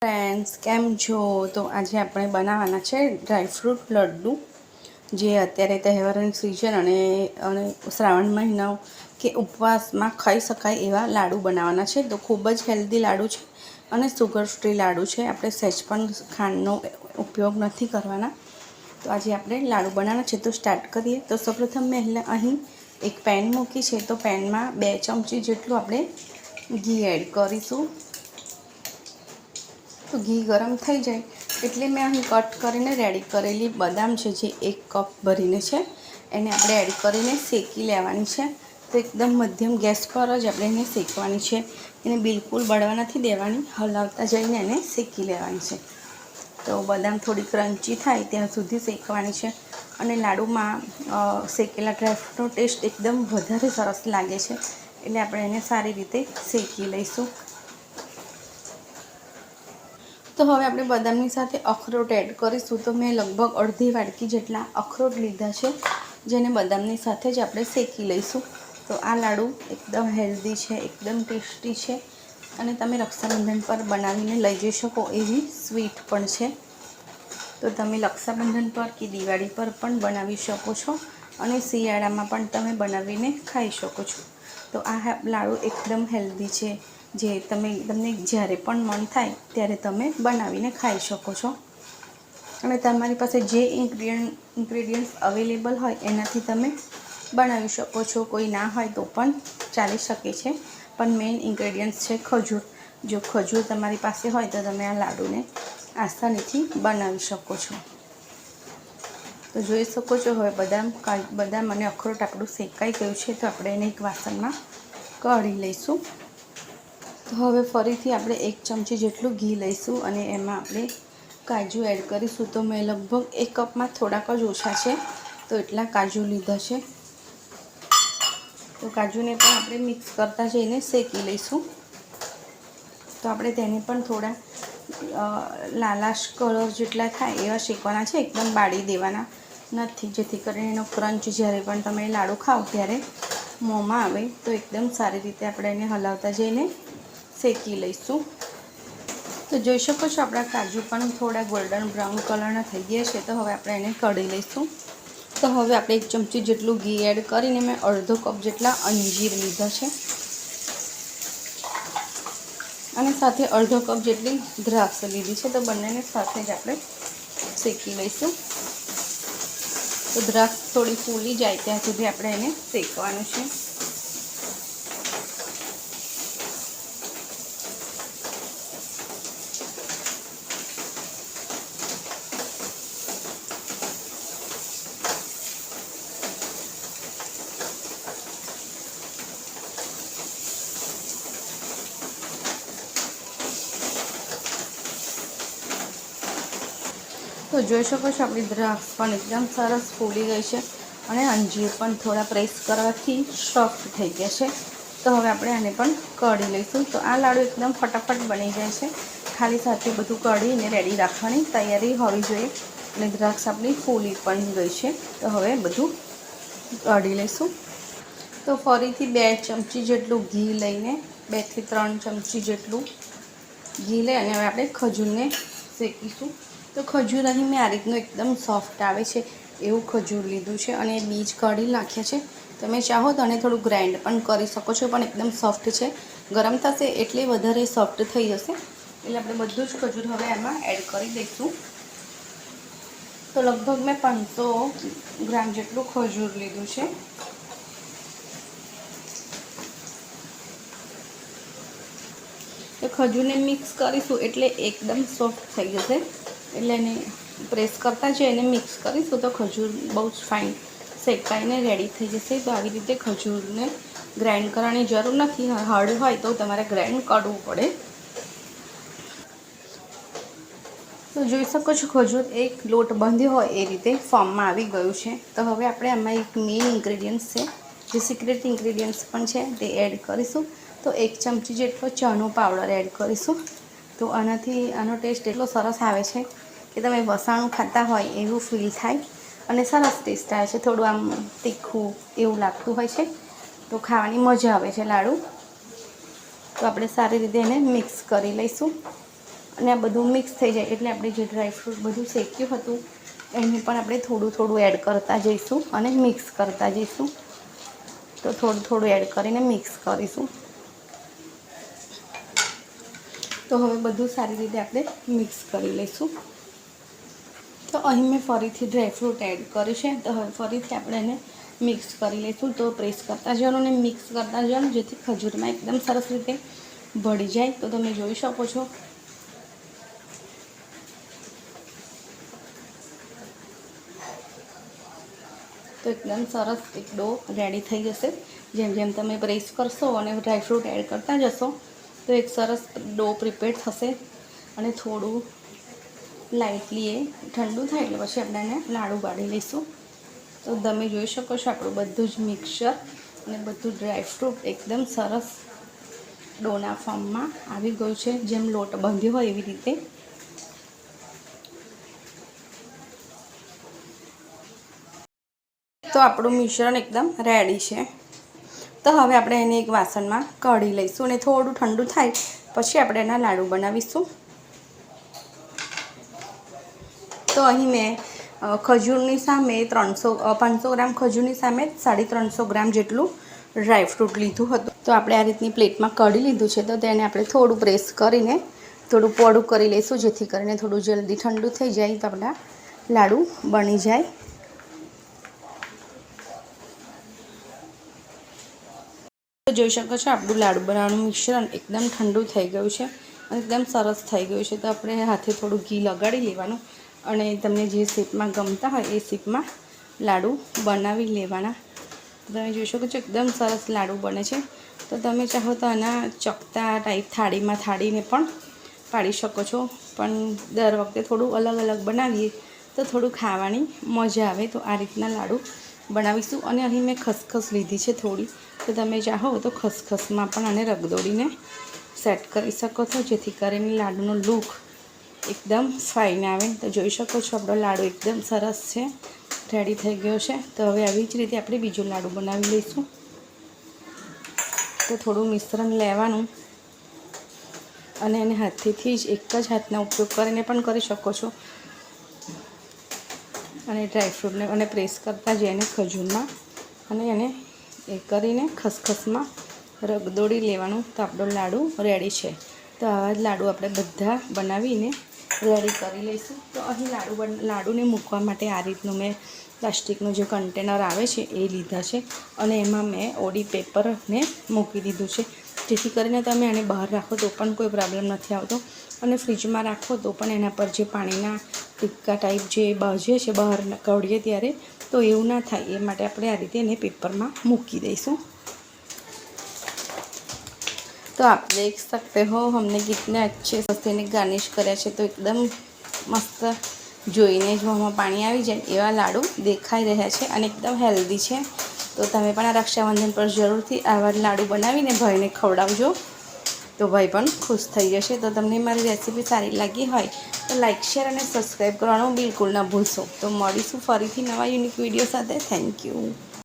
Friends came छो। तो आज આપણે બનાવવાના છે ડ્રાયફ્રૂટ લડ્ડુ જે અત્યારે તહેવારોની સિઝન અને શ્રાવણ મહિનો કે ઉપવાસમાં ખાઈ શકાય એવા લાડુ બનાવવાના છે। તો ખૂબ જ હેલ્ધી લાડુ છે અને સુગર ફ્રી લાડુ છે। આપણે સહેજ પણ ખાંડનો ઉપયોગ નથી કરવાના। તો આજે આપણે લાડુ બનાવવાના છે। તો સ્ટાર્ટ કરીએ। તો સૌપ્રથમ મેં અહીં એક પેન મૂકી છે। તો પેનમાં 2 ચમચી જેટલું આપણે ઘી એડ કરીશું। तो घी गरम थी जाए एटले मैं अहीं कट करीने रेडी करेली बदाम है जे 1 कप भरीने छे एने आपणे एड करीने शेकी लेवानी छे। तो एकदम मध्यम गैस पर ज आपणे एने शेकवानी छे। एने बिल्कुल बळवा नथी देवानी, हलावता जईने एने शेकी लेवानी छे। तो बदाम थोड़ी क्रंची थाय त्यां सुधी शेकवानी छे अने लाडुमां शेकेला ड्रायफ्रूटनो टेस्ट एकदम वधारे सरस लागे छे। एटले आपणे एने सारी रीते शेकी लईशुं। तो हवे आपणे बदामनी साथे अखरोट एड करीशुं। तो मैं लगभग अर्धी वाटकी जेटला अखरोट लीधा छे जेने बदामनी साथे ज आपणे शेकी लईशुं। तो आ लाडू एकदम हेल्दी छे, एकदम टेस्टी छे अने तमे रक्षाबंधन पर बनावीने लई जई शको एवी स्वीट पण छे। तो तमे रक्षाबंधन पर कि दिवाળી पर पण बनावी शको छो अने शियाळामां पण तमे बनावीने खाई शको छो। तो आ लाडू एकदम हेल्दी छे जे तमने ज्यारे पण मन थाय त्यारे तमे बनावीने खाई शको छो। अने तमारी पासे जे इन्ग्रेडियंट्स अवेलेबल होय एनाथी तमे बनावी शको छो। कोई ना होय तो पण चाली शके छे, पण मेन इन्ग्रेडियंट्स छे खजूर। जो खजूर तमारी पासे होय तो तमे आ लाडूने आसानीथी बनावी शको छो। तो जोई शको छो हवे बदाम अने अखरोट आपणुं शेकाई गयुं छे। तो आपणे एने एक वासणमां काढी लईशुं। तो हवे फरीथी आपणे 1 चमची जेटलुं घी लईशुं अने एमां आपणे काजू एड करीशुं। तो मैं लगभग 1 कपमां थोड़ाक ज ओछा छे तो एटला काजू लीधा छे। तो काजूने पण आपणे मिक्स करता जईने शेकी लईशुं। तो आपणे तेने पण थोड़ा लालाश कलर जेटला थाय एवा शेकवाना छे, एकदम बाળી देवाना नथी, जेथी करीने एनो क्रंच ज्यारे पण तमे लाडू खाओ त्यारे मोंमां आवे। तो एकदम सारी रीते आपणे एने हलावता जईने शेकी लईशुं। तो जोई शको छो आपणा काजू पण थोड़ा गोल्डन ब्राउन कलरना थई गया छे। तो हवे आपणे एने कढी लईशुं। तो हवे आपणे 1 चमची जेटलुं घी एड करीने मैं अर्धो कप जेटला अंजीर लीधा छे अने साथे अर्धो कप जेटली द्राक्ष लीधी छे। तो बंनेने साथे ज आपणे शेकी लईशुं। तो द्राक्ष थोड़ी फूली जाए त्यां सुधी आपणे एने शेकवानुं छे। तो જોઈ શકો છો આપણી દ્રાક્ષ પણ એકદમ સરસ ફૂલી ગઈ છે અને અંજીર પણ થોડા પ્રેસ કરવાથી સોફ્ટ થઈ ગયા છે। તો હવે આપણે આને પણ કઢી લઈશું। તો આ લાડુ એકદમ ફટાફટ બની જાય છે, ખાલી સાથે બધું કઢીને રેડી રાખવાની તૈયારી હોવી જોઈએ અને દ્રાક્ષ આપણી ફૂલી પણ ગઈ છે। તો હવે બધું કઢી લઈશું। તો ફરીથી 2 ચમચી જેટલું ઘી લઈને 2 થી 3 ચમચી જેટલું ઘી લઈ અને હવે આપણે ખજૂરને શેકીશું। तो खजूर अहीं मैं आ रीतनु एकदम सॉफ्ट आवे छे एवुं खजूर लीधुं छे अने बीज काढी नाख्या छे। तमे चाहो तो आने थोड़ुं ग्राइंड पण करी शको छो, पण एकदम सॉफ्ट छे। गरम थशे एटले वधारे सॉफ्ट थई जशे। एटले आपणे बधुं ज खजूर हवे आमां एड करी दईशुं। तो लगभग मैं 500 ग्राम जेटलुं खजूर लीधुं छे। तो खजूरने मिक्स करीशुं एटले एकदम सॉफ्ट थई जशे। एटले एने प्रेस करता जईने मिक्स करीशुं तो खजूर बहुत फाइन शेकाईने रेडी थई जशे। तो आवी रीते खजूरने ग्राइंड करवानी जरूर नथी, हार्ड होय तो तमारे ग्राइंड करवुं पड़े। तो जोई शको छो खजूर एक लोट बंध्यो होय ए रीते फॉर्ममां आवी गयुं छे। तो हवे आपणे आमां एक मेन इन्ग्रेडियंट्स छे जे सीक्रेट इन्ग्रेडियंट्स पण छे ते एड करीशुं। तो 1 चमची जेटलो चानो पाउडर एड करीशुं। तो आनाथी आनो टेस्ट एटलो सरस आवे छे कि तमे वसाणुं खाता होय एवुं फील थाय अने सरस टेस्ट आवे छे। थोड़ुं आम तीखुं एवुं लागतुं होय छे तो खावानी मजा आवे छे लाडू। तो आपणे सारी रीते एने मिक्स करी लईशुं અને આ બધું મિક્સ થઈ જાય એટલે આપણે જે ડ્રાયફ્રૂટ બધું શેક્યું હતું એને પણ આપણે થોડું થોડું એડ કરતા જઈશું અને મિક્સ કરતા જઈશું. તો થોડું થોડું એડ કરીને મિક્સ કરીશું. તો હવે બધું સારી રીતે આપણે મિક્સ કરી લઈશું. તો અહીં મેં ફરીથી ડ્રાયફ્રૂટ એડ કર્યું છે. તો હવે ફરીથી આપણે એને મિક્સ કરી લઈશું. તો પ્રેસ કરતા જવાનું અને મિક્સ કરતા જવાનું જેથી ખજૂરમાં એકદમ સરસ રીતે ભળી જાય. તો તમે જોઈ શકો છો. તો એકદમ સરસ એક ડો રેડી થઈ જશે. જેમ જેમ તમે પ્રેસ કરશો અને ડ્રાયફ્રૂટ એડ કરતા જશો તો એક સરસ ડો પ્રિપેર થશે. અને થોડું લાઇટલી એ ઠંડુ થાય એટલે પછી આપણે એને લાડુ પાડી લઈશું. તો તમે જોઈ શકો છો આપણું બધું જ મિક્સચર અને બધું ડ્રાયફ્રૂટ એકદમ સરસ ડોના ફોર્મમાં આવી ગયું છે, જેમ લોટ બાંધ્યો હોય એવી રીતે. તો આપણું મિશ્રણ એકદમ રેડી છે. તો હવે આપણે એને એક વાસણમાં કાઢી લઈશું અને થોડું ઠંડુ થાય પછી આપણે એના લાડુ બનાવીશું. તો અહીં મેં ખજૂરની સામે 500 ગ્રામ ખજૂરની સામે 350 ગ્રામ જેટલું ડ્રાયફ્રૂટ લીધું હતું. તો આપણે આ રીતની પ્લેટમાં કાઢી લીધું છે. તો તેને આપણે થોડું પ્રેસ કરીને થોડું પોળું કરી લઈશું જેથી કરીને થોડું જલ્દી ઠંડુ થઈ જાય તો આપણા લાડુ બની જાય. તો જોઈ શકો છો આપણું લાડુ બનાવવાનું મિશ્રણ એકદમ ઠંડુ થઈ ગયું છે અને એકદમ સરસ થઈ ગયું છે. તો આપણે હાથે થોડું ઘી લગાડી લેવાનું અને તમને જે શેપમાં ગમતા હોય એ શેપમાં લાડુ બનાવી લેવાના. તમે જોઈ શકો છો એકદમ સરસ લાડુ બને છે. તો તમે ચાહો તો આના ચકતા ટાઈપ થાળીને પણ પાડી શકો છો. પણ દર વખતે થોડું અલગ અલગ બનાવીએ તો થોડું ખાવાની મજા આવે. તો આ રીતના લાડુ બનાવીશું. અને અહીં મેં ખસખસ લીધી છે થોડી. તો તમે ચાહો તો ખસખસમાં પણ આને રગદોડીને સેટ કરી શકો છો જેથી કરીને લાડુનો લુક એકદમ ફાઇન આવે. તો જોઈ શકો છો આપણો લાડુ એકદમ સરસ છે, રેડી થઈ ગયો છે. તો હવે આવી જ રીતે આપણે બીજો લાડુ બનાવી લઈશું. તો થોડું મિશ્રણ લેવાનું અને એને હાથેથી જ એક જ હાથના ઉપયોગ કરીને પણ કરી શકો છો. અને ડ્રાયફ્રૂટને અને પ્રેસ કરતા જઈને ખજૂરમાં અને એને એ કરીને ખસખસમાં રગદોડી લેવાનું. તો આપણો લાડુ રેડી છે. તો આવા જ લાડુ આપણે બધા બનાવીને રેડી કરી લઈશું. તો અહીં લાડુને મૂકવા માટે આ રીતનું મેં પ્લાસ્ટિકનું જે કન્ટેનર આવે છે એ લીધા છે અને એમાં મેં ઓડી પેપરને મૂકી દીધું છે જેથી કરીને તમે આને બહાર રાખો તો પણ કોઈ પ્રોબ્લેમ નથી આવતો અને ફ્રીજમાં રાખો તો પણ એના પર જે પાણીના ટીપકા ટાઈપ જે બાજે છે બહાર કાઢીએ ત્યારે તો એવું ના થાય એ માટે આપણે આ રીતે એને પેપરમાં મૂકી દઈશું. तो आप देख सकते हो हमने कितने अच्छे से गार्निश કર્યા છે. તો એકદમ મસ્ત જોઈને જ મોંમાં પાણી આવી જાય એવા લાડુ દેખાઈ રહ્યા છે અને એકદમ હેલ્ધી છે. તો તમે પણ આ રક્ષાબંધન પર જરૂરથી આવા લાડુ બનાવીને ભાઈને ખવડાવજો. તો ભાઈ પણ ખુશ થઈ જશે. તો તમને મારી રેસીપી સારી લાગી હોય તો લાઇક, શેર અને સબસ્ક્રાઈબ કરવાનું બિલકુલ ન ભૂલશો. તો મળીશું ફરીથી નવા યુનિક વિડીયો સાથે. Thank you.